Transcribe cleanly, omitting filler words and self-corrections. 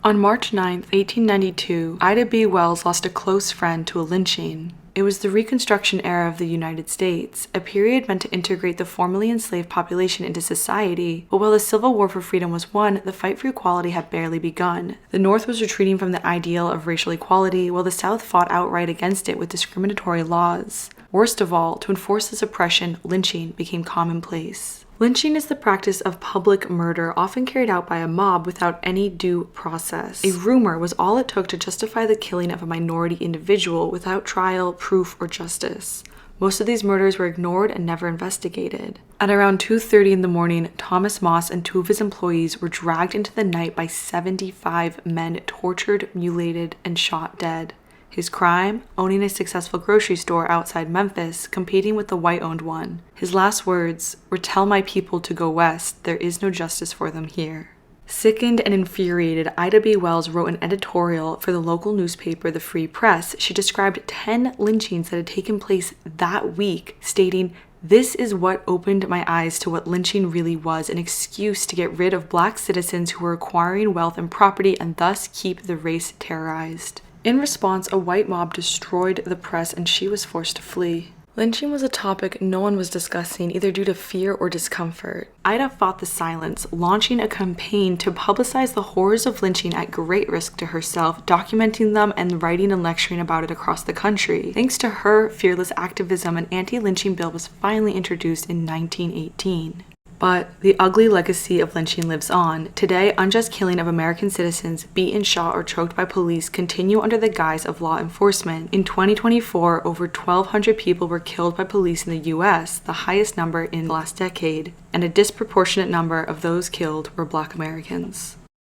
On March 9, 1892, Ida B. Wells lost a close friend to a lynching. It was the Reconstruction era of the United States, a period meant to integrate the formerly enslaved population into society, but while the Civil War for freedom was won, the fight for equality had barely begun. The North was retreating from the ideal of racial equality, while the South fought outright against it with discriminatory laws. Worst of all, to enforce this oppression, lynching became commonplace. Lynching is the practice of public murder, often carried out by a mob without any due process. A rumor was all it took to justify the killing of a minority individual without trial, proof, or justice. Most of these murders were ignored and never investigated. At around 2:30 in the morning, Thomas Moss and two of his employees were dragged into the night by 75 men, tortured, mutilated, and shot dead. His crime? Owning a successful grocery store outside Memphis, competing with the white-owned one. His last words were, "Tell my people to go west, there is no justice for them here." Sickened and infuriated, Ida B. Wells wrote an editorial for the local newspaper, The Free Press. She described 10 lynchings that had taken place that week, stating, "This is what opened my eyes to what lynching really was, an excuse to get rid of black citizens who were acquiring wealth and property and thus keep the race terrorized." In response, a white mob destroyed the press and she was forced to flee. Lynching was a topic no one was discussing, either due to fear or discomfort. Ida fought the silence, launching a campaign to publicize the horrors of lynching at great risk to herself, documenting them and writing and lecturing about it across the country. Thanks to her fearless activism, an anti-lynching bill was finally introduced in 1918. But the ugly legacy of lynching lives on. Today, unjust killing of American citizens, beaten, shot, or choked by police, continue under the guise of law enforcement. In 2024, over 1,200 people were killed by police in the US, the highest number in the last decade, and a disproportionate number of those killed were Black Americans.